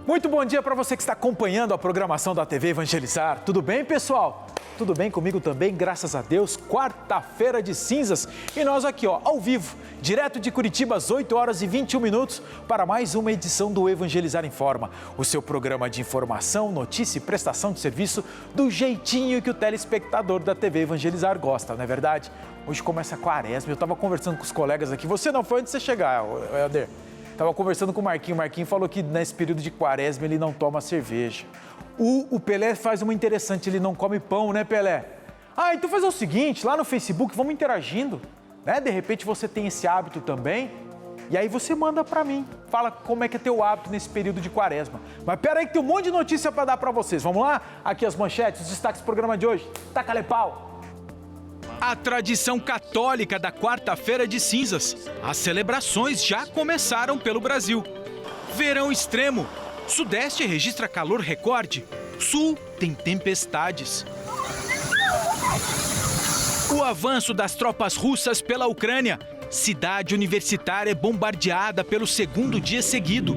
Muito bom dia para você que está acompanhando a programação da TV Evangelizar. Tudo bem, pessoal? Tudo bem comigo também, graças a Deus. Quarta-feira de cinzas e nós aqui, ao vivo, direto de Curitiba, às 8 horas e 21 minutos, para mais uma edição do Evangelizar Informa, o seu programa de informação, notícia e prestação de serviço do jeitinho que o telespectador da TV Evangelizar gosta, não é verdade? Hoje começa a quaresma, eu estava conversando com os colegas aqui, você não foi antes de você chegar, Helder. Estava conversando com o Marquinho falou que nesse período de quaresma ele não toma cerveja. O Pelé faz uma interessante, ele não come pão, né, Pelé? Então fazer o seguinte, lá no Facebook, vamos interagindo, né? De repente você tem esse hábito também, e aí você manda para mim, fala como é que é teu hábito nesse período de quaresma. Mas pera aí que tem um monte de notícia para dar para vocês, vamos lá? Aqui as manchetes, os destaques do programa de hoje, taca-lhe pau! A tradição católica da quarta-feira de cinzas. As celebrações já começaram pelo Brasil. Verão extremo. Sudeste registra calor recorde. Sul tem tempestades. O avanço das tropas russas pela Ucrânia. Cidade universitária é bombardeada pelo segundo dia seguido.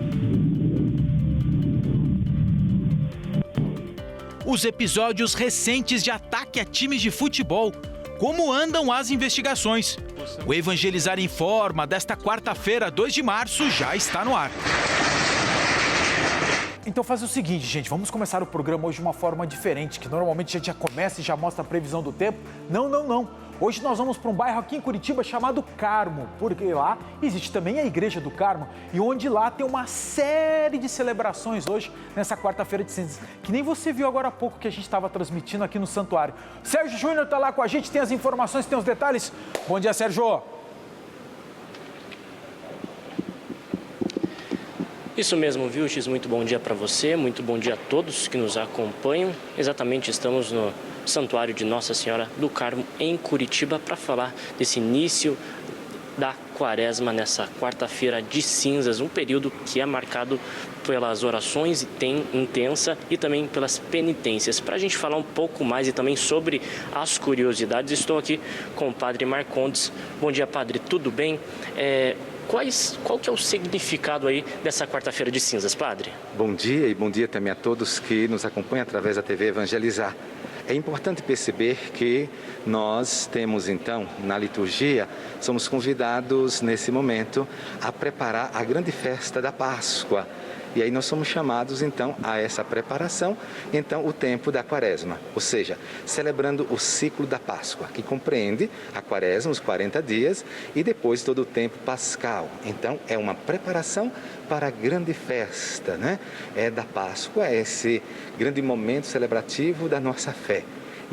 Os episódios recentes de ataque a times de futebol. Como andam as investigações? O Evangelizar Informa desta quarta-feira, 2 de março, já está no ar. Então faz o seguinte, gente, vamos começar o programa hoje de uma forma diferente, que normalmente a gente já começa e já mostra a previsão do tempo. Não. Hoje nós vamos para um bairro aqui em Curitiba chamado Carmo, porque lá existe também a Igreja do Carmo, e onde lá tem uma série de celebrações hoje, nessa quarta-feira de cinzas, que nem você viu agora há pouco que a gente estava transmitindo aqui no santuário. Sérgio Júnior está lá com a gente, tem as informações, tem os detalhes. Bom dia, Sérgio. Isso mesmo, Vilches, muito bom dia para você, muito bom dia a todos que nos acompanham. Exatamente, estamos no Santuário de Nossa Senhora do Carmo, em Curitiba, para falar desse início da quaresma nessa quarta-feira de cinzas, um período que é marcado pelas orações intensa e também pelas penitências. Para a gente falar um pouco mais e também sobre as curiosidades, estou aqui com o Padre Marcondes. Bom dia, Padre, tudo bem? Qual que é o significado aí dessa quarta-feira de cinzas, Padre? Bom dia e bom dia também a todos que nos acompanham através da TV Evangelizar. É importante perceber que nós temos então, na liturgia, somos convidados nesse momento a preparar a grande festa da Páscoa. E aí nós somos chamados então a essa preparação, então o tempo da quaresma, ou seja, celebrando o ciclo da Páscoa, que compreende a quaresma, os 40 dias, e depois todo o tempo pascal. Então é uma preparação para a grande festa, né? Da Páscoa, esse grande momento celebrativo da nossa fé.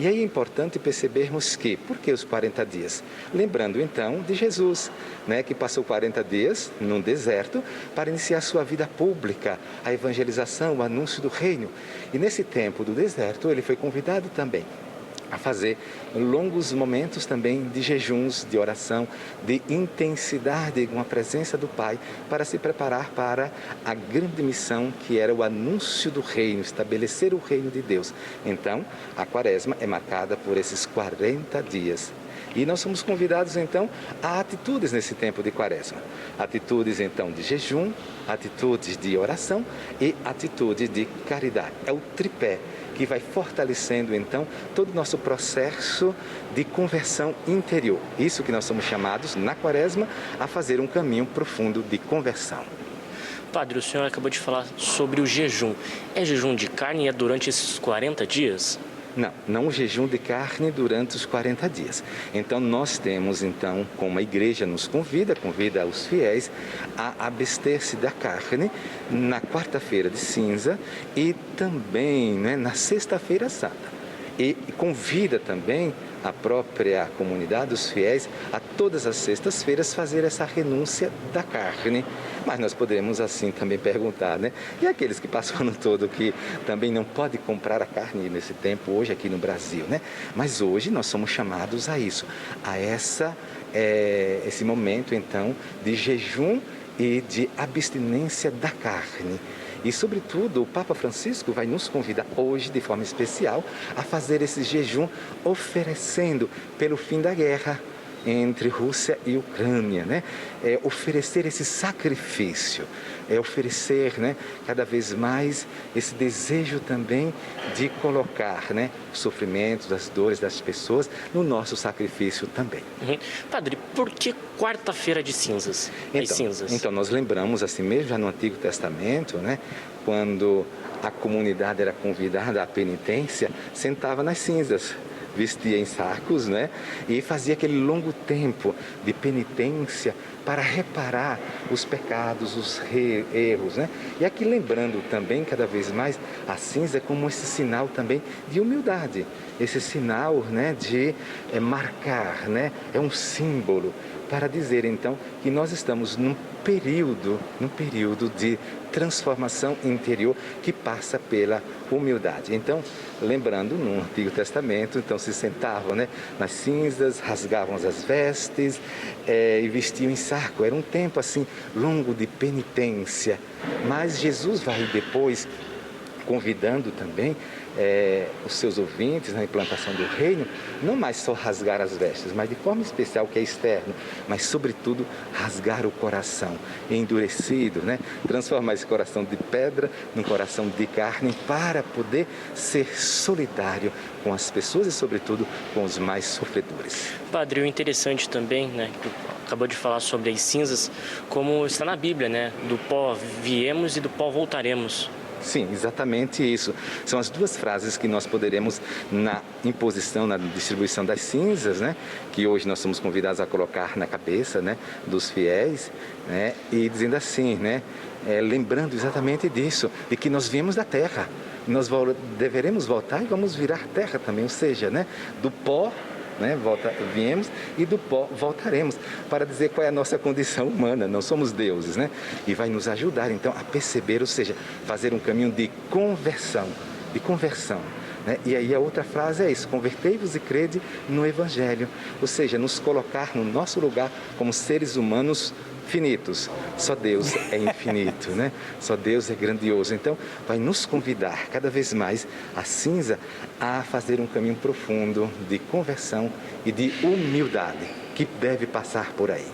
E aí é importante percebermos que, por que os 40 dias? Lembrando então de Jesus, né, que passou 40 dias no deserto para iniciar sua vida pública, a evangelização, o anúncio do reino. E nesse tempo do deserto ele foi convidado também a fazer longos momentos também de jejuns, de oração, de intensidade com a presença do Pai, para se preparar para a grande missão que era o anúncio do reino, estabelecer o reino de Deus. Então, a quaresma é marcada por esses 40 dias. E nós somos convidados, então, a atitudes nesse tempo de quaresma. Atitudes, então, de jejum, atitudes de oração e atitudes de caridade. É o tripé que vai fortalecendo, então, todo o nosso processo de conversão interior. Isso que nós somos chamados, na quaresma, a fazer um caminho profundo de conversão. Padre, o senhor acabou de falar sobre o jejum. É jejum de carne e é durante esses 40 dias? Não o jejum de carne durante os 40 dias. Então nós temos, então, como a igreja nos convida os fiéis a abster-se da carne na quarta-feira de cinza e também, né, na sexta-feira santa. E convida também a própria comunidade, os fiéis, a todas as sextas-feiras fazer essa renúncia da carne. Mas nós podemos assim também perguntar, né? E aqueles que passam o ano todo que também não podem comprar a carne nesse tempo, hoje aqui no Brasil, né? Mas hoje nós somos chamados a isso, a esse momento então de jejum e de abstinência da carne. E, sobretudo, o Papa Francisco vai nos convidar hoje, de forma especial, a fazer esse jejum oferecendo pelo fim da guerra, entre Rússia e Ucrânia, né? É oferecer esse sacrifício, é oferecer, né, cada vez mais esse desejo também de colocar, né, os sofrimentos, as dores das pessoas no nosso sacrifício também. Padre, por que quarta-feira de cinzas? Então, nós lembramos assim mesmo já no Antigo Testamento, né, quando a comunidade era convidada à penitência, sentava nas cinzas, vestia em sacos, né? E fazia aquele longo tempo de penitência para reparar os pecados, os erros, né? E aqui lembrando também cada vez mais a cinza como esse sinal também de humildade, esse sinal, né, de marcar, né? É um símbolo para dizer então que nós estamos num período de transformação interior que passa pela humildade. Então, lembrando, no Antigo Testamento, então se sentavam, né, nas cinzas, rasgavam as vestes e vestiam em saco. Era um tempo assim longo de penitência. Mas Jesus vai depois convidando também os seus ouvintes na implantação do reino, não mais só rasgar as vestes, mas de forma especial que é externo, mas sobretudo rasgar o coração endurecido, né? Transformar esse coração de pedra num coração de carne para poder ser solidário com as pessoas e sobretudo com os mais sofredores. Padre, o interessante também, né, que acabou de falar sobre as cinzas, como está na Bíblia, né? Do pó viemos e do pó voltaremos. Sim, exatamente isso. São as duas frases que nós poderemos na imposição, na distribuição das cinzas, né? Que hoje nós somos convidados a colocar na cabeça, né, dos fiéis, né? E dizendo assim, né? Lembrando exatamente disso, de que nós viemos da terra. Nós deveremos voltar e vamos virar terra também, ou seja, né, do pó, né, viemos e do pó voltaremos, para dizer qual é a nossa condição humana, não somos deuses, né? E vai nos ajudar então a perceber, ou seja, fazer um caminho de conversão, né? E aí a outra frase é isso: convertei-vos e crede no Evangelho, ou seja, nos colocar no nosso lugar como seres humanos finitos. Só Deus é infinito, né? Só Deus é grandioso. Então, vai nos convidar cada vez mais a cinza a fazer um caminho profundo de conversão e de humildade que deve passar por aí.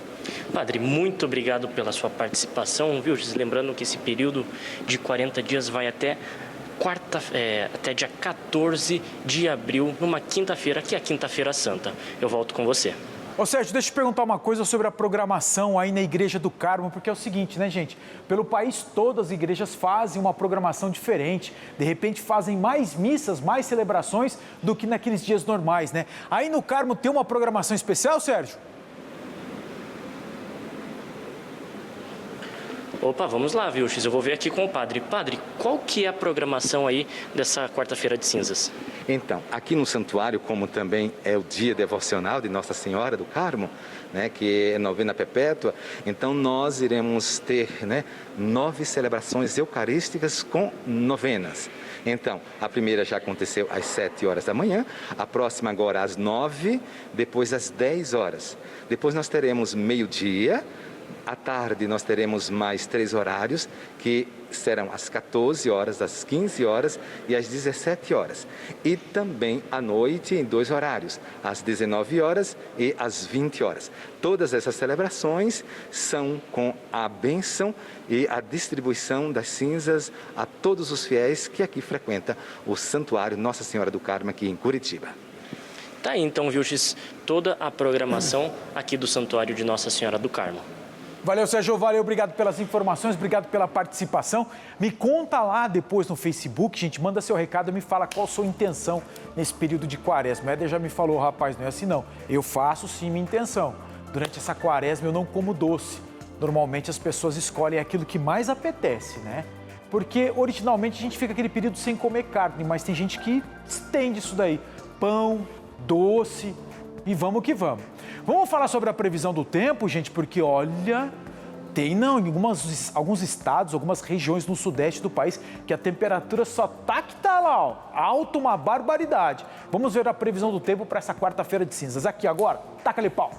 Padre, muito obrigado pela sua participação, viu? Lembrando que esse período de 40 dias vai até até dia 14 de abril, numa quinta-feira, que é a Quinta-feira Santa. Eu volto com você. Ô Sérgio, deixa eu te perguntar uma coisa sobre a programação aí na Igreja do Carmo, porque é o seguinte, né, gente? Pelo país todo as igrejas fazem uma programação diferente, de repente fazem mais missas, mais celebrações do que naqueles dias normais, né? Aí no Carmo tem uma programação especial, Sérgio? Opa, vamos lá, viu, X? Eu vou ver aqui com o padre. Padre, qual que é a programação aí dessa quarta-feira de cinzas? Então, aqui no santuário, como também é o dia devocional de Nossa Senhora do Carmo, né, que é novena perpétua, então nós iremos ter, né, 9 celebrações eucarísticas com novenas. Então, a primeira já aconteceu às 7 horas da manhã, a próxima agora às 9, depois às 10 horas. Depois nós teremos meio-dia. À tarde nós teremos mais 3 horários, que serão às 14 horas, às 15 horas e às 17 horas. E também à noite em 2 horários, às 19 horas e às 20 horas. Todas essas celebrações são com a bênção e a distribuição das cinzas a todos os fiéis que aqui frequentam o Santuário Nossa Senhora do Carmo aqui em Curitiba. Tá aí então, viu, X, toda a programação aqui do Santuário de Nossa Senhora do Carmo. Valeu, Sérgio, valeu, obrigado pelas informações, obrigado pela participação. Me conta lá depois no Facebook, gente, manda seu recado e me fala qual a sua intenção nesse período de quaresma. O Éder já me falou, rapaz, não é assim não, eu faço sim minha intenção. Durante essa quaresma eu não como doce. Normalmente as pessoas escolhem aquilo que mais apetece, né? Porque originalmente a gente fica aquele período sem comer carne, mas tem gente que estende isso daí. Pão, doce e vamos que vamos. Vamos falar sobre a previsão do tempo, gente, porque olha, tem não, em alguns estados, algumas regiões no sudeste do país, que a temperatura só tá que tá lá, ó, alto, uma barbaridade. Vamos ver a previsão do tempo para essa quarta-feira de cinzas. Aqui agora, taca-lhe pau.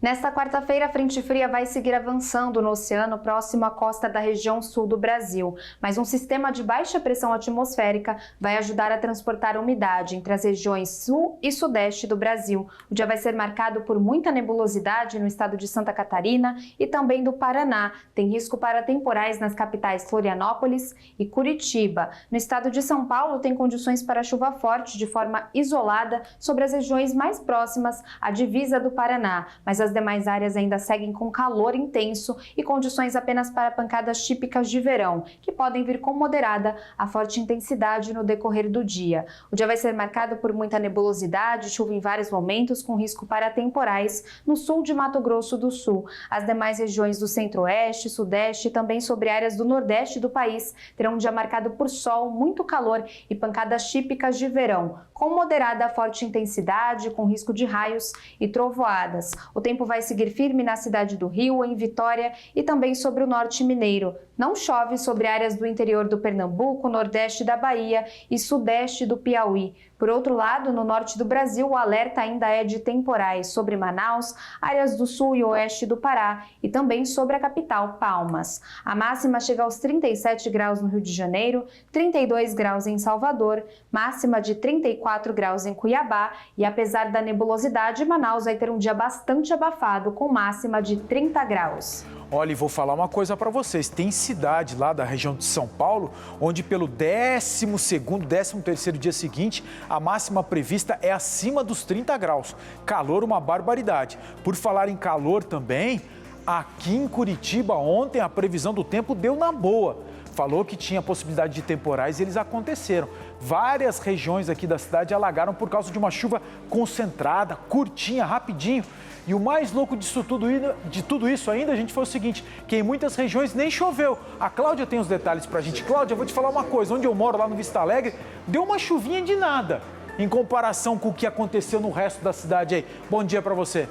Nesta quarta-feira, a frente fria vai seguir avançando no oceano próximo à costa da região sul do Brasil, mas um sistema de baixa pressão atmosférica vai ajudar a transportar umidade entre as regiões sul e sudeste do Brasil. O dia vai ser marcado por muita nebulosidade no estado de Santa Catarina e também do Paraná. Tem risco para temporais nas capitais Florianópolis e Curitiba. No estado de São Paulo, tem condições para chuva forte de forma isolada sobre as regiões mais próximas à divisa do Paraná, mas as demais áreas ainda seguem com calor intenso e condições apenas para pancadas típicas de verão, que podem vir com moderada a forte intensidade no decorrer do dia. O dia vai ser marcado por muita nebulosidade, chuva em vários momentos, com risco para temporais no sul de Mato Grosso do Sul. As demais regiões do centro-oeste, sudeste e também sobre áreas do nordeste do país terão um dia marcado por sol, muito calor e pancadas típicas de verão, com moderada a forte intensidade, com risco de raios e trovoadas. O tempo vai seguir firme na cidade do Rio, em Vitória e também sobre o norte mineiro. Não chove sobre áreas do interior do Pernambuco, nordeste da Bahia e sudeste do Piauí. Por outro lado, no norte do Brasil, o alerta ainda é de temporais sobre Manaus, áreas do sul e oeste do Pará e também sobre a capital, Palmas. A máxima chega aos 37 graus no Rio de Janeiro, 32 graus em Salvador, máxima de 34 graus em Cuiabá e, apesar da nebulosidade, Manaus vai ter um dia bastante abafado, com máxima de 30 graus. Olha, e vou falar uma coisa para vocês. Tem cidade lá da região de São Paulo, onde pelo 12º, 13º dia seguinte, a máxima prevista é acima dos 30 graus. Calor, uma barbaridade. Por falar em calor também, aqui em Curitiba ontem a previsão do tempo deu na boa. Falou que tinha possibilidade de temporais e eles aconteceram. Várias regiões aqui da cidade alagaram por causa de uma chuva concentrada, curtinha, rapidinho. E o mais louco de tudo isso ainda, gente, foi o seguinte, que em muitas regiões nem choveu. A Cláudia tem os detalhes pra gente. Cláudia, eu vou te falar uma coisa, onde eu moro, lá no Vista Alegre, deu uma chuvinha de nada, em comparação com o que aconteceu no resto da cidade aí. Bom dia pra você.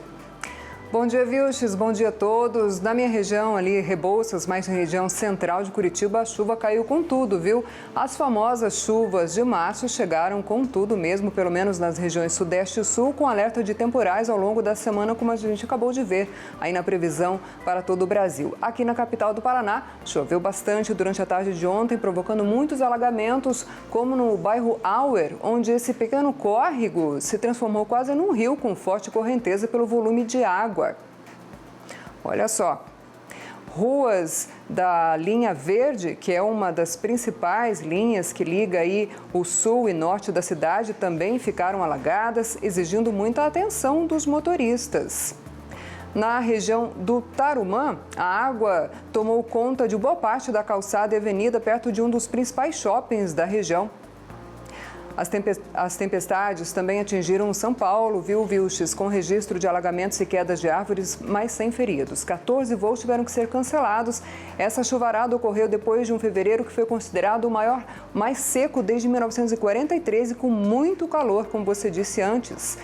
Bom dia, Vilches. Bom dia a todos. Na minha região ali, Rebouças, mais na região central de Curitiba, a chuva caiu com tudo, viu? As famosas chuvas de março chegaram com tudo mesmo, pelo menos nas regiões sudeste e sul, com alerta de temporais ao longo da semana, como a gente acabou de ver aí na previsão para todo o Brasil. Aqui na capital do Paraná, choveu bastante durante a tarde de ontem, provocando muitos alagamentos, como no bairro Auer, onde esse pequeno córrego se transformou quase num rio com forte correnteza pelo volume de água. Olha só, ruas da linha verde, que é uma das principais linhas que liga aí o sul e norte da cidade, também ficaram alagadas, exigindo muita atenção dos motoristas. Na região do Tarumã, a água tomou conta de boa parte da calçada e avenida perto de um dos principais shoppings da região. As tempestades também atingiram São Paulo, viu, Vilches, com registro de alagamentos e quedas de árvores, mas sem feridos. 14 voos tiveram que ser cancelados. Essa chuvarada ocorreu depois de um fevereiro que foi considerado o mais seco desde 1943 e com muito calor, como você disse antes.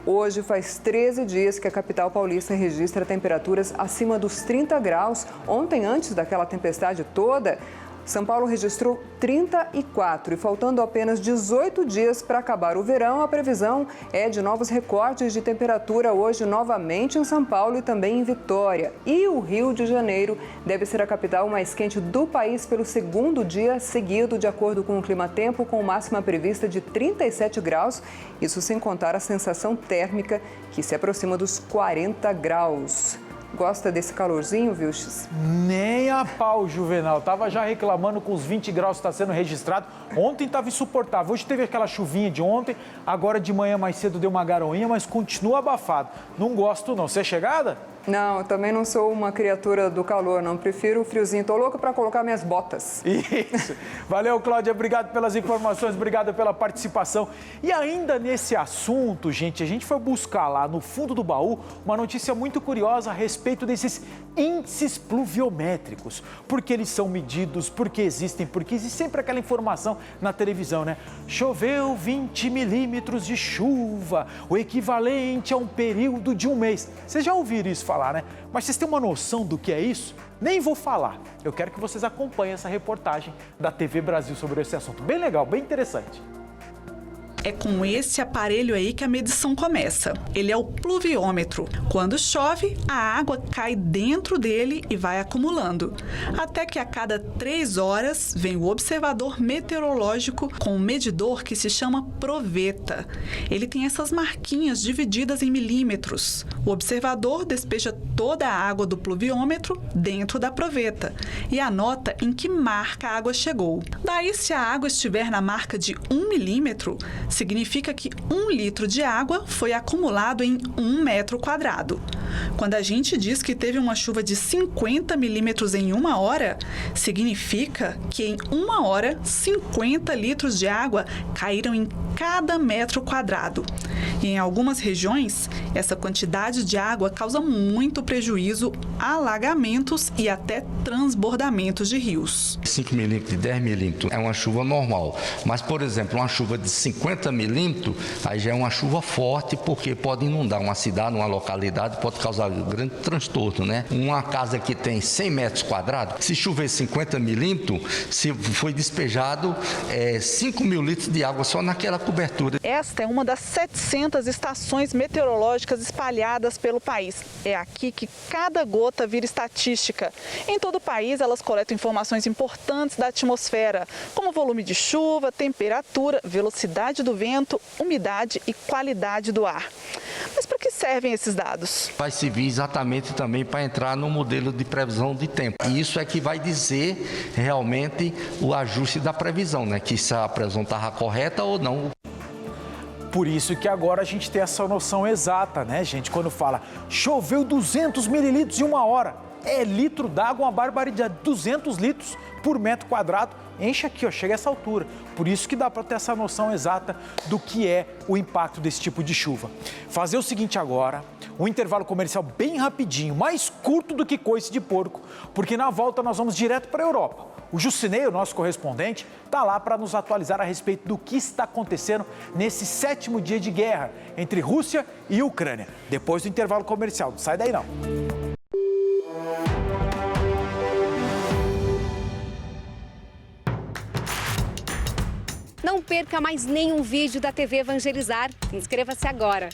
Hoje faz 13 dias que a capital paulista registra temperaturas acima dos 30 graus. Ontem, antes daquela tempestade toda, São Paulo registrou 34 e faltando apenas 18 dias para acabar o verão, a previsão é de novos recortes de temperatura hoje novamente em São Paulo e também em Vitória. E o Rio de Janeiro deve ser a capital mais quente do país pelo segundo dia seguido, de acordo com o Climatempo, com máxima prevista de 37 graus, isso sem contar a sensação térmica que se aproxima dos 40 graus. Gosta desse calorzinho, Vilches? Nem a pau, Juvenal. Tava já reclamando com os 20 graus que está sendo registrado. Ontem estava insuportável. Hoje teve aquela chuvinha de ontem. Agora de manhã mais cedo deu uma garoinha, mas continua abafado. Não gosto não. Você é chegada? Não, eu também não sou uma criatura do calor, não. Prefiro o friozinho. Tô louca para colocar minhas botas. Isso. Valeu, Cláudia. Obrigado pelas informações, obrigado pela participação. E ainda nesse assunto, gente, a gente foi buscar lá no fundo do baú uma notícia muito curiosa a respeito desses índices pluviométricos. Por que eles são medidos, por que existem, porque existe sempre aquela informação na televisão, né? Choveu 20 milímetros de chuva, o equivalente a um período de um mês. Vocês já ouviram isso falar, né? Mas vocês têm uma noção do que é isso? Nem vou falar. Eu quero que vocês acompanhem essa reportagem da TV Brasil sobre esse assunto. Bem legal, bem interessante. É com esse aparelho aí que a medição começa. Ele é o pluviômetro. Quando chove, a água cai dentro dele e vai acumulando. Até que a cada 3 horas vem o observador meteorológico com um medidor que se chama proveta. Ele tem essas marquinhas divididas em milímetros. O observador despeja toda a água do pluviômetro dentro da proveta e anota em que marca a água chegou. Daí, se a água estiver na marca de 1 milímetro, significa que 1 litro de água foi acumulado em 1 metro quadrado. Quando a gente diz que teve uma chuva de 50 milímetros em 1 hora, significa que em 1 hora, 50 litros de água caíram em cada metro quadrado. E em algumas regiões, essa quantidade de água causa muito prejuízo, alagamentos e até transbordamentos de rios. 5 milímetros e 10 milímetros é uma chuva normal, mas, por exemplo, uma chuva de 50 milímetros, aí já é uma chuva forte, porque pode inundar uma cidade, uma localidade, pode causar grande transtorno, né? Uma casa que tem 100 metros quadrados, se chover 50 milímetros, se foi despejado 5 mil litros de água só naquela cobertura. Esta é uma das 700 estações meteorológicas espalhadas pelo país. É aqui que cada gota vira estatística. Em todo o país, elas coletam informações importantes da atmosfera, como volume de chuva, temperatura, velocidade do vento, umidade e qualidade do ar. Mas para que servem esses dados? Vai servir exatamente também para entrar no modelo de previsão de tempo. E isso é que vai dizer realmente o ajuste da previsão, né? Que se a previsão estava correta ou não. Por isso que agora a gente tem essa noção exata, né, gente? Quando fala choveu 200 mililitros em 1 hora. É litro d'água, uma barbaridade, 200 litros por metro quadrado. Enche aqui, ó, chega a essa altura. Por isso que dá para ter essa noção exata do que é o impacto desse tipo de chuva. Fazer o seguinte agora, um intervalo comercial bem rapidinho, mais curto do que coice de porco, porque na volta nós vamos direto para a Europa. O Jucinei, o nosso correspondente, está lá para nos atualizar a respeito do que está acontecendo nesse 7º dia de guerra entre Rússia e Ucrânia. Depois do intervalo comercial, não sai daí não. Não perca mais nenhum vídeo da TV Evangelizar. Inscreva-se agora.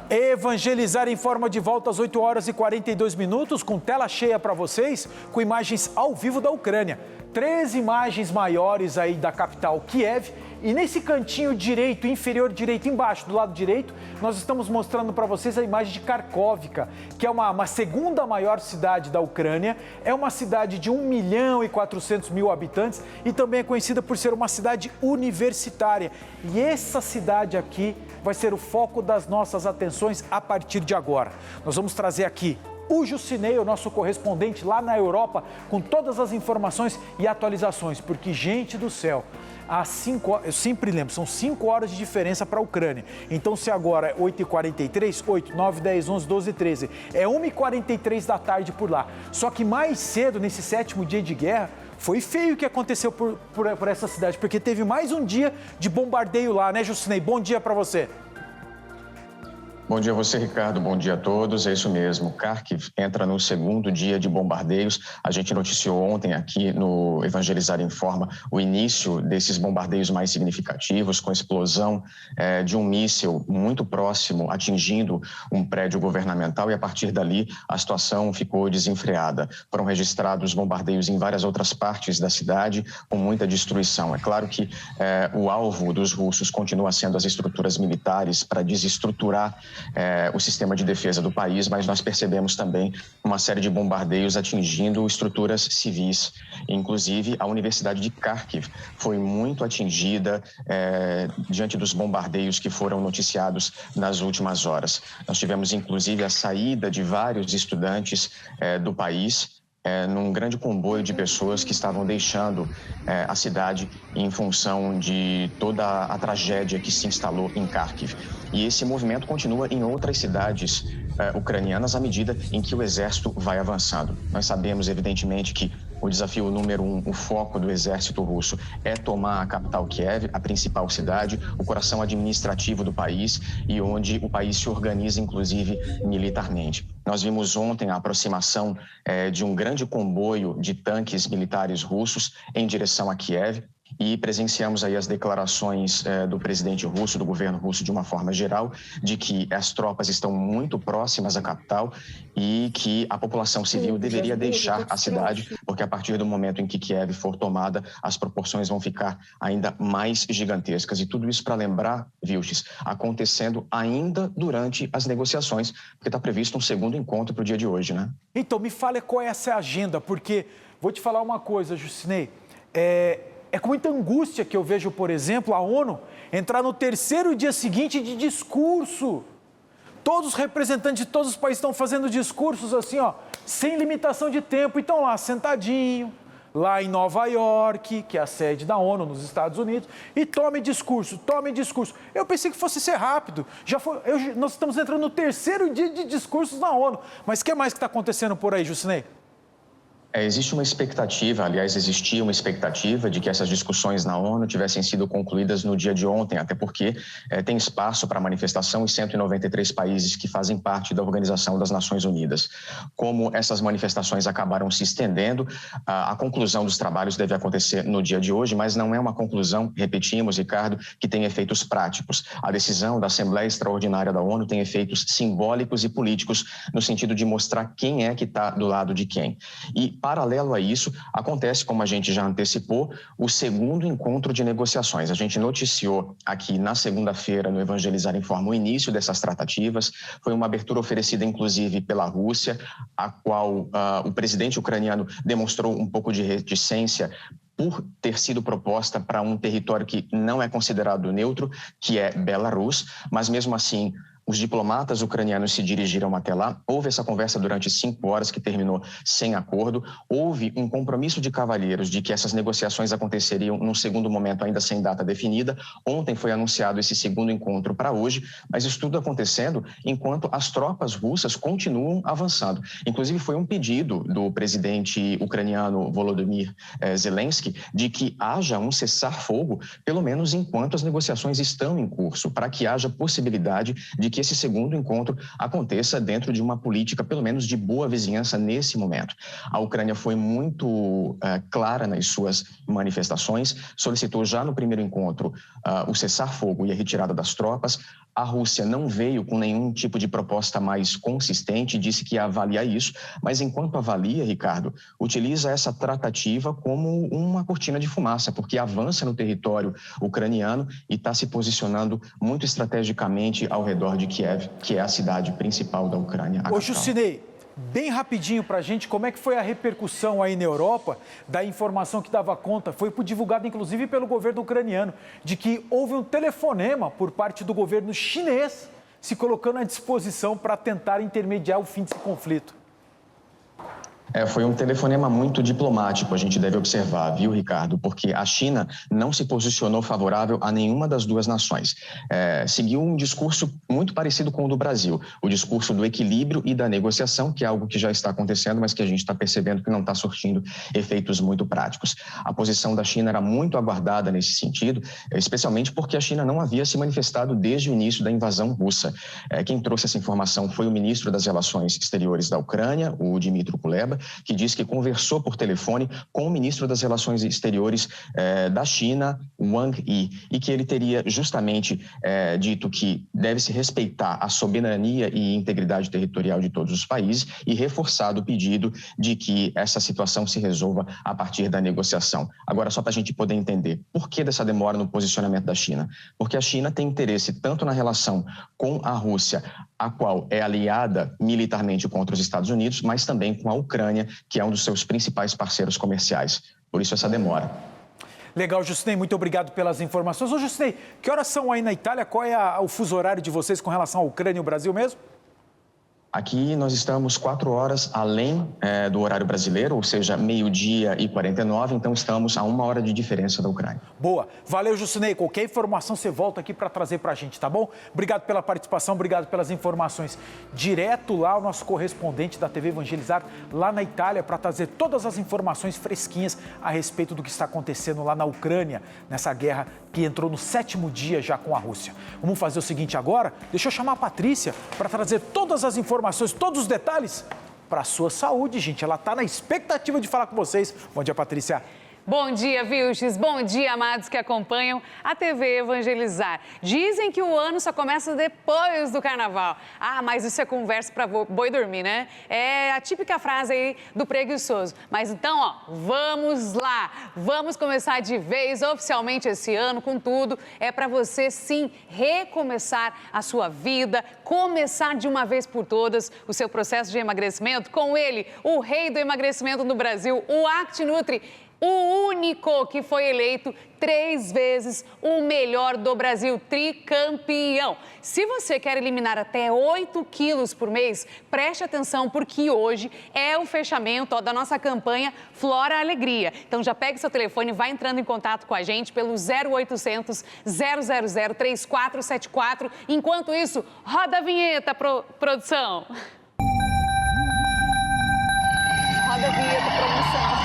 Evangelizar informa de volta às 8 horas e 42 minutos, com tela cheia para vocês, com imagens ao vivo da Ucrânia. 3 imagens maiores aí da capital Kiev, e nesse cantinho direito, inferior direito, embaixo, do lado direito, nós estamos mostrando para vocês a imagem de Kharkovka, que é uma segunda maior cidade da Ucrânia, é uma cidade de 1.400.000 habitantes e também é conhecida por ser uma cidade universitária. E essa cidade aqui vai ser o foco das nossas atenções a partir de agora. Nós vamos trazer aqui o Jucinei, o nosso correspondente lá na Europa, com todas as informações e atualizações, porque, gente do céu, às 5 horas, eu sempre lembro, são 5 horas de diferença para a Ucrânia. Então, se agora é 8h43, 8, 9, 10, 11, 12, 13, é 1h43 da tarde por lá. Só que mais cedo, nesse 7º dia de guerra, foi feio o que aconteceu por essa cidade, porque teve mais um dia de bombardeio lá, né, Jucinei? Bom dia para você. Bom dia a você, Ricardo. Bom dia a todos. É isso mesmo. Kharkiv entra no 2º dia de bombardeios. A gente noticiou ontem aqui no Evangelizar Informa o início desses bombardeios mais significativos, com a explosão de um míssil muito próximo, atingindo um prédio governamental, e a partir dali a situação ficou desenfreada. Foram registrados bombardeios em várias outras partes da cidade, com muita destruição. É claro que o alvo dos russos continua sendo as estruturas militares para desestruturar o sistema de defesa do país, mas nós percebemos também uma série de bombardeios atingindo estruturas civis. Inclusive, a Universidade de Kharkiv foi muito atingida diante dos bombardeios que foram noticiados nas últimas horas. Nós tivemos, inclusive, a saída de vários estudantes do país, num grande comboio de pessoas que estavam deixando a cidade em função de toda a tragédia que se instalou em Kharkiv. E esse movimento continua em outras cidades ucranianas à medida em que o exército vai avançando. Nós sabemos, evidentemente, que o desafio número 1, o foco do exército russo é tomar a capital Kiev, a principal cidade, o coração administrativo do país e onde o país se organiza, inclusive, militarmente. Nós vimos ontem a aproximação de um grande comboio de tanques militares russos em direção a Kiev. E presenciamos aí as declarações do presidente russo, do governo russo de uma forma geral, de que as tropas estão muito próximas à capital e que a população civil deveria deixar a cidade, porque a partir do momento em que Kiev for tomada, as proporções vão ficar ainda mais gigantescas. E tudo isso para lembrar, Vilches, acontecendo ainda durante as negociações, porque está previsto um segundo encontro para o dia de hoje, né? Então, me fale qual é essa agenda, porque vou te falar uma coisa, Jusinei, é com muita angústia que eu vejo, por exemplo, a ONU entrar no terceiro dia seguinte de discurso. Todos os representantes de todos os países estão fazendo discursos assim, ó, sem limitação de tempo. E estão lá sentadinho, lá em Nova York, que é a sede da ONU nos Estados Unidos, e tome discurso. Eu pensei que fosse ser rápido. Nós estamos entrando no terceiro dia de discursos na ONU. Mas o que mais que está acontecendo por aí, Jusinei? Existe uma expectativa, aliás, existia uma expectativa de que essas discussões na ONU tivessem sido concluídas no dia de ontem, até porque tem espaço para manifestação em 193 países que fazem parte da Organização das Nações Unidas. Como essas manifestações acabaram se estendendo, a conclusão dos trabalhos deve acontecer no dia de hoje, mas não é uma conclusão, repetimos, Ricardo, que tem efeitos práticos. A decisão da Assembleia Extraordinária da ONU tem efeitos simbólicos e políticos no sentido de mostrar quem é que está do lado de quem. E paralelo a isso, acontece, como a gente já antecipou, o segundo encontro de negociações. A gente noticiou aqui na segunda-feira, no Evangelizar em Forma, o início dessas tratativas. Foi uma abertura oferecida, inclusive, pela Rússia, a qual o presidente ucraniano demonstrou um pouco de reticência por ter sido proposta para um território que não é considerado neutro, que é Belarus, mas mesmo assim os diplomatas ucranianos se dirigiram até lá. Houve essa conversa durante 5 horas que terminou sem acordo. Houve um compromisso de cavalheiros de que essas negociações aconteceriam num segundo momento, ainda sem data definida. Ontem foi anunciado esse segundo encontro para hoje, mas isso tudo acontecendo enquanto as tropas russas continuam avançando. Inclusive, foi um pedido do presidente ucraniano Volodymyr Zelensky de que haja um cessar-fogo, pelo menos enquanto as negociações estão em curso, para que haja possibilidade de que esse segundo encontro aconteça dentro de uma política, pelo menos, de boa vizinhança nesse momento. A Ucrânia foi muito clara nas suas manifestações, solicitou já no primeiro encontro o cessar-fogo e a retirada das tropas. A Rússia não veio com nenhum tipo de proposta mais consistente, disse que ia avaliar isso, mas enquanto avalia, Ricardo, utiliza essa tratativa como uma cortina de fumaça, porque avança no território ucraniano e está se posicionando muito estrategicamente ao redor de Kiev, que é a cidade principal da Ucrânia. Ô, Jusinei, bem rapidinho para a gente, como é que foi a repercussão aí na Europa da informação que dava conta, foi divulgada inclusive pelo governo ucraniano, de que houve um telefonema por parte do governo chinês se colocando à disposição para tentar intermediar o fim desse conflito? Foi um telefonema muito diplomático, a gente deve observar, viu, Ricardo? Porque a China não se posicionou favorável a nenhuma das duas nações. Seguiu um discurso muito parecido com o do Brasil, o discurso do equilíbrio e da negociação, que é algo que já está acontecendo, mas que a gente está percebendo que não está surtindo efeitos muito práticos. A posição da China era muito aguardada nesse sentido, especialmente porque a China não havia se manifestado desde o início da invasão russa. Quem trouxe essa informação foi o ministro das Relações Exteriores da Ucrânia, o Dmytro Kuleba, que disse que conversou por telefone com o ministro das Relações Exteriores da China, Wang Yi, e que ele teria justamente dito que deve-se respeitar a soberania e integridade territorial de todos os países e reforçado o pedido de que essa situação se resolva a partir da negociação. Agora, só para a gente poder entender, por que dessa demora no posicionamento da China? Porque a China tem interesse tanto na relação com a Rússia, a qual é aliada militarmente contra os Estados Unidos, mas também com a Ucrânia, que é um dos seus principais parceiros comerciais. Por isso essa demora. Legal, Jusinei, muito obrigado pelas informações. Ô, Jusinei, que horas são aí na Itália? Qual é o fuso horário de vocês com relação à Ucrânia e o Brasil mesmo? Aqui nós estamos 4 horas além do horário brasileiro, ou seja, 12h49, então estamos a 1 hora de diferença da Ucrânia. Boa. Valeu, Jucinei. Qualquer informação você volta aqui para trazer para a gente, tá bom? Obrigado pela participação, obrigado pelas informações. Direto lá o nosso correspondente da TV Evangelizar, lá na Itália, para trazer todas as informações fresquinhas a respeito do que está acontecendo lá na Ucrânia, nessa guerra que entrou no 7º dia já com a Rússia. Vamos fazer o seguinte agora? Deixa eu chamar a Patrícia para trazer todas as informações, todos os detalhes para a sua saúde, gente. Ela está na expectativa de falar com vocês. Bom dia, Patrícia. Bom dia, Vilches. Bom dia, amados que acompanham a TV Evangelizar. Dizem que o ano só começa depois do carnaval. Ah, mas isso é conversa para boi dormir, né? É a típica frase aí do preguiçoso. Mas então, ó, vamos lá. Vamos começar de vez oficialmente esse ano com tudo. É para você, sim, recomeçar a sua vida, começar de uma vez por todas o seu processo de emagrecimento com ele, o rei do emagrecimento no Brasil, o ActiNutri. O único que foi eleito 3 vezes o melhor do Brasil, tricampeão. Se você quer eliminar até 8 quilos por mês, preste atenção porque hoje é o fechamento da nossa campanha Flora Alegria. Então já pega seu telefone e vai entrando em contato com a gente pelo 0800 000 3474. Enquanto isso, roda a vinheta, produção. Roda a vinheta, promoção.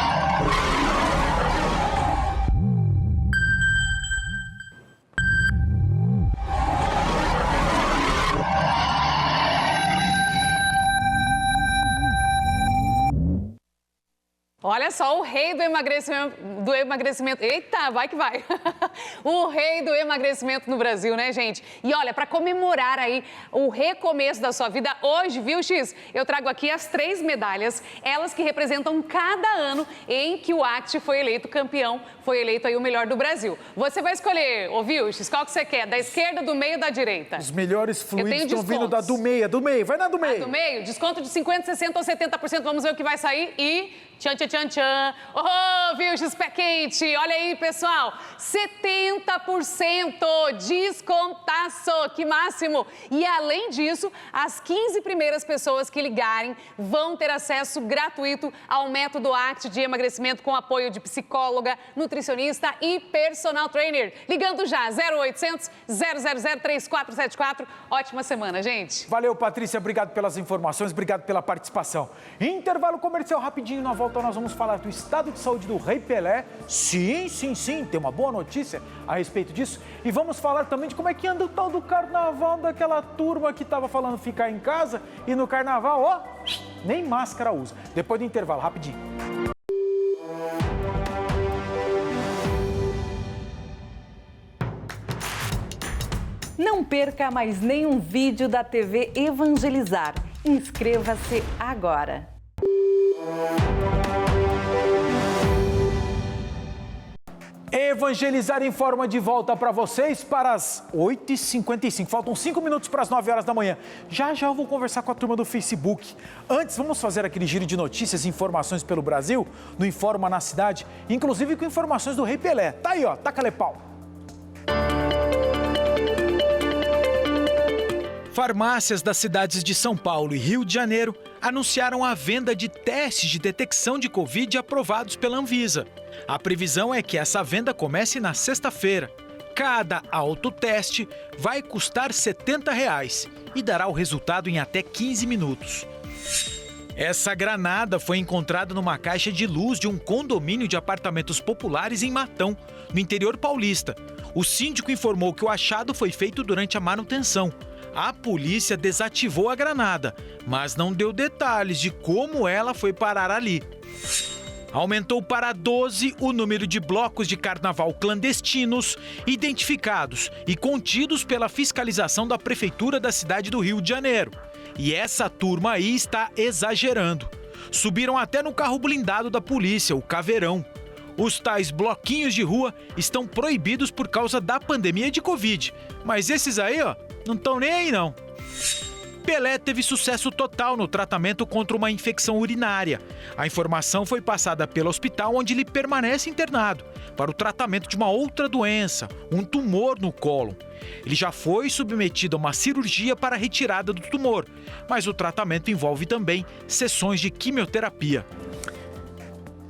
Olha só, o rei do emagrecimento. Eita, vai que vai. O rei do emagrecimento no Brasil, né, gente? E olha, para comemorar aí o recomeço da sua vida, hoje, viu, X? Eu trago aqui as 3 medalhas, elas que representam cada ano em que o Act foi eleito campeão, foi eleito aí o melhor do Brasil. Você vai escolher, viu, X? Qual que você quer? Da esquerda, do meio ou da direita? Os melhores fluidos estão vindo da do meio, vai na do meio. Do meio? Desconto de 50%, 60% ou 70%, vamos ver o que vai sair e... Tchan, tchan, tchan, tchan. Vilches Pé Quente. Olha aí, pessoal. 70% descontaço. Que máximo. E além disso, as 15 primeiras pessoas que ligarem vão ter acesso gratuito ao método ACT de emagrecimento com apoio de psicóloga, nutricionista e personal trainer. Ligando já, 0800 000 3474. Ótima semana, gente. Valeu, Patrícia. Obrigado pelas informações, obrigado pela participação. Intervalo comercial rapidinho, na volta nós vamos falar do estado de saúde do Rei Pelé. Sim, tem uma boa notícia a respeito disso. E vamos falar também de como é que anda o tal do carnaval daquela turma que estava falando ficar em casa e no carnaval, nem máscara usa. Depois do intervalo, rapidinho. Não perca mais nenhum vídeo da TV Evangelizar. Inscreva-se agora. Evangelizar informa de volta para vocês para as 8h55. Faltam 5 minutos para as 9 horas da manhã. Já eu vou conversar com a turma do Facebook. Antes, vamos fazer aquele giro de notícias e informações pelo Brasil, no Informa na Cidade, inclusive com informações do Rei Pelé. Tá aí, taca-lhe pau. Farmácias das cidades de São Paulo e Rio de Janeiro anunciaram a venda de testes de detecção de Covid aprovados pela Anvisa. A previsão é que essa venda comece na sexta-feira. Cada autoteste vai custar R$ 70 e dará o resultado em até 15 minutos. Essa granada foi encontrada numa caixa de luz de um condomínio de apartamentos populares em Matão, no interior paulista. O síndico informou que o achado foi feito durante a manutenção. A polícia desativou a granada, mas não deu detalhes de como ela foi parar ali. Aumentou para 12 o número de blocos de carnaval clandestinos identificados e contidos pela fiscalização da Prefeitura da cidade do Rio de Janeiro. E essa turma aí está exagerando. Subiram até no carro blindado da polícia, o Caveirão. Os tais bloquinhos de rua estão proibidos por causa da pandemia de Covid. Mas esses aí, não estão nem aí não. Pelé teve sucesso total no tratamento contra uma infecção urinária. A informação foi passada pelo hospital onde ele permanece internado para o tratamento de uma outra doença, um tumor no cólon. Ele já foi submetido a uma cirurgia para a retirada do tumor, mas o tratamento envolve também sessões de quimioterapia.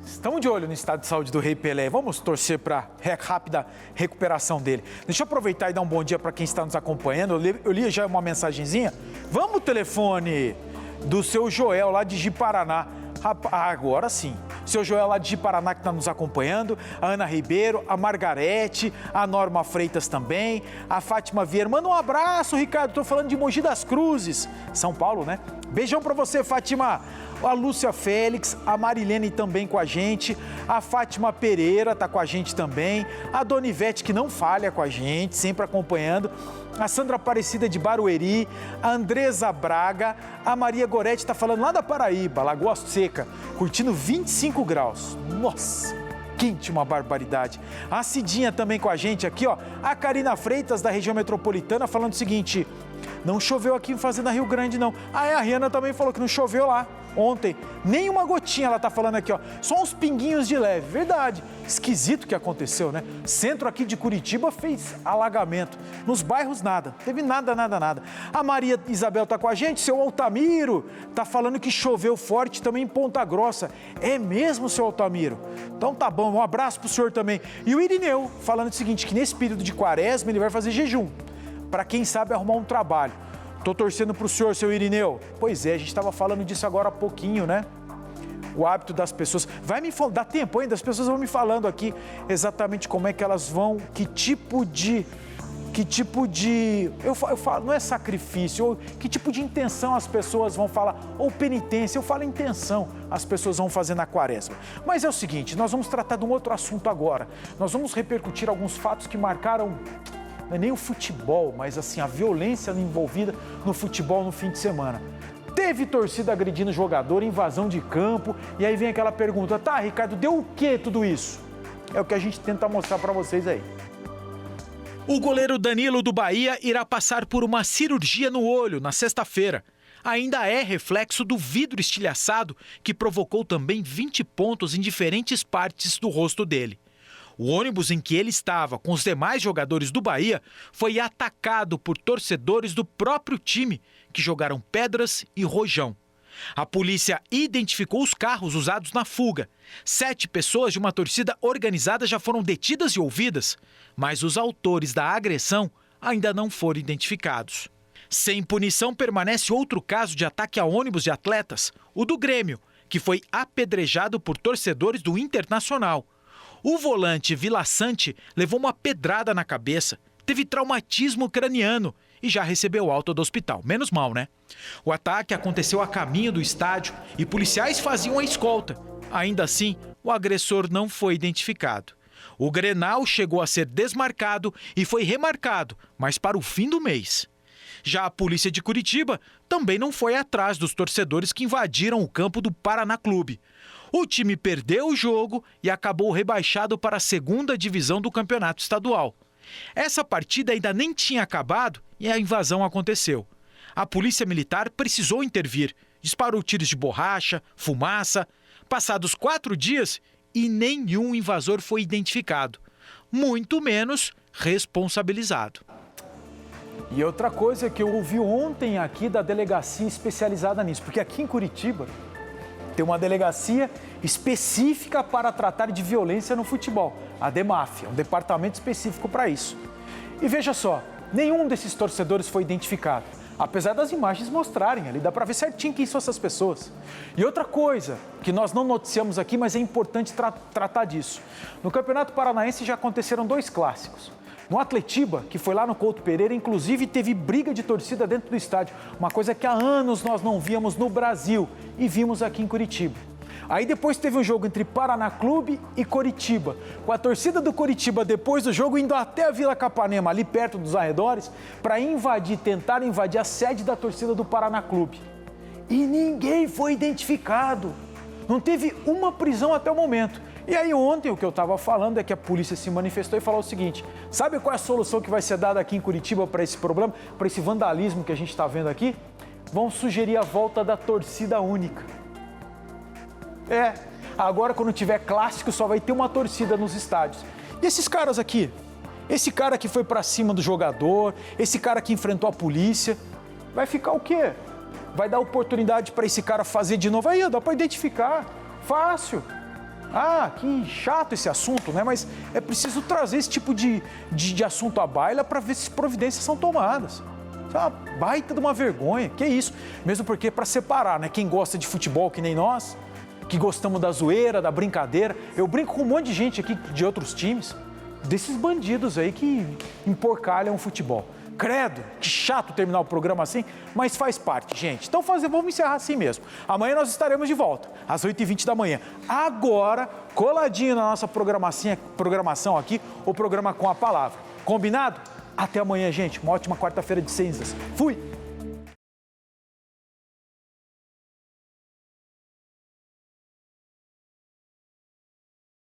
Estamos de olho no estado de saúde do Rei Pelé. Vamos torcer para a rápida recuperação dele. Deixa eu aproveitar e dar um bom dia para quem está nos acompanhando. Eu li já uma mensagenzinha. Vamos, telefone do seu Joel, lá de Ji-Paraná. Agora sim. Seu Joel lá de Ji-Paraná que está nos acompanhando, a Ana Ribeiro, a Margarete, a Norma Freitas também, a Fátima Vieira. Manda um abraço, Ricardo. Estou falando de Mogi das Cruzes, São Paulo, né? Beijão para você, Fátima. A Lúcia Félix, a Marilene também com a gente, a Fátima Pereira está com a gente também, a Dona Ivete que não falha com a gente, sempre acompanhando, a Sandra Aparecida de Barueri, a Andresa Braga, a Maria Goretti está falando lá da Paraíba, Lagoa Seca, curtindo 25 graus. Nossa, quente, uma barbaridade. A Cidinha também com a gente aqui, ó, a Karina Freitas da região metropolitana falando o seguinte: não choveu aqui em Fazenda Rio Grande não. A Rihanna também falou que não choveu lá ontem, nem uma gotinha, ela tá falando aqui, ó, só uns pinguinhos de leve, verdade, esquisito o que aconteceu, né? Centro aqui de Curitiba fez alagamento, nos bairros nada, teve nada. A Maria Isabel tá com a gente, seu Altamiro tá falando que choveu forte também em Ponta Grossa, é mesmo, seu Altamiro? Então tá bom, um abraço pro senhor também. E o Irineu falando o seguinte, que nesse período de quaresma ele vai fazer jejum, para quem sabe arrumar um trabalho. Tô torcendo pro senhor, seu Irineu. Pois é, a gente estava falando disso agora há pouquinho, né? O hábito das pessoas. Vai me falar, dá tempo ainda? As pessoas vão me falando aqui exatamente como é que elas vão, que tipo de, eu falo, não é sacrifício, ou que tipo de intenção as pessoas vão falar, ou penitência, eu falo intenção, as pessoas vão fazer na quaresma. Mas é o seguinte, nós vamos tratar de um outro assunto agora. Nós vamos repercutir alguns fatos que marcaram, não é nem o futebol, mas assim, a violência envolvida no futebol no fim de semana. Teve torcida agredindo jogador, invasão de campo, e aí vem aquela pergunta, tá, Ricardo, deu o que tudo isso? É o que a gente tenta mostrar para vocês aí. O goleiro Danilo do Bahia irá passar por uma cirurgia no olho na sexta-feira. Ainda é reflexo do vidro estilhaçado que provocou também 20 pontos em diferentes partes do rosto dele. O ônibus em que ele estava com os demais jogadores do Bahia foi atacado por torcedores do próprio time, que jogaram pedras e rojão. A polícia identificou os carros usados na fuga. 7 pessoas de uma torcida organizada já foram detidas e ouvidas, mas os autores da agressão ainda não foram identificados. Sem punição, permanece outro caso de ataque a ônibus de atletas, o do Grêmio, que foi apedrejado por torcedores do Internacional. O volante Vila Sante levou uma pedrada na cabeça, teve traumatismo craniano e já recebeu alta do hospital. Menos mal, né? O ataque aconteceu a caminho do estádio e policiais faziam a escolta. Ainda assim, o agressor não foi identificado. O Grenal chegou a ser desmarcado e foi remarcado, mas para o fim do mês. Já a polícia de Curitiba também não foi atrás dos torcedores que invadiram o campo do Paraná Clube. O time perdeu o jogo e acabou rebaixado para a 2ª divisão do campeonato estadual. Essa partida ainda nem tinha acabado e a invasão aconteceu. A polícia militar precisou intervir, disparou tiros de borracha, fumaça. Passados 4 dias e nenhum invasor foi identificado, muito menos responsabilizado. E outra coisa que eu ouvi ontem aqui da delegacia especializada nisso, porque aqui em Curitiba tem uma delegacia específica para tratar de violência no futebol, a DEMAF, um departamento específico para isso. E veja só, nenhum desses torcedores foi identificado, apesar das imagens mostrarem ali, dá para ver certinho quem são essas pessoas. E outra coisa que nós não noticiamos aqui, mas é importante tratar disso. No Campeonato Paranaense já aconteceram 2 clássicos. No Atletiba, que foi lá no Couto Pereira, inclusive teve briga de torcida dentro do estádio, uma coisa que há anos nós não víamos no Brasil e vimos aqui em Curitiba. Aí depois teve um jogo entre Paraná Clube e Coritiba, com a torcida do Coritiba depois do jogo indo até a Vila Capanema, ali perto dos arredores, para tentar invadir a sede da torcida do Paraná Clube. E ninguém foi identificado, não teve uma prisão até o momento. E aí ontem o que eu estava falando é que a polícia se manifestou e falou o seguinte, sabe qual é a solução que vai ser dada aqui em Curitiba para esse problema, para esse vandalismo que a gente está vendo aqui? vão sugerir a volta da torcida única. Agora quando tiver clássico só vai ter uma torcida nos estádios. E esses caras aqui? Esse cara que foi pra cima do jogador, esse cara que enfrentou a polícia, vai ficar o quê? Vai dar oportunidade para esse cara fazer de novo? Aí, dá para identificar. Fácil. Ah, que chato esse assunto, né? Mas é preciso trazer esse tipo de assunto à baila para ver se providências são tomadas. Isso é uma baita de uma vergonha. Que isso? Mesmo porque para separar, né? Quem gosta de futebol que nem nós, que gostamos da zoeira, da brincadeira. Eu brinco com um monte de gente aqui de outros times, desses bandidos aí que emporcalham o futebol. Credo, que chato terminar o programa assim, mas faz parte, gente. Então vamos encerrar assim mesmo. Amanhã nós estaremos de volta, às 8h20 da manhã. Agora, coladinho na nossa programação aqui, o programa Com a Palavra. Combinado? Até amanhã, gente. Uma ótima quarta-feira de cinzas. Fui!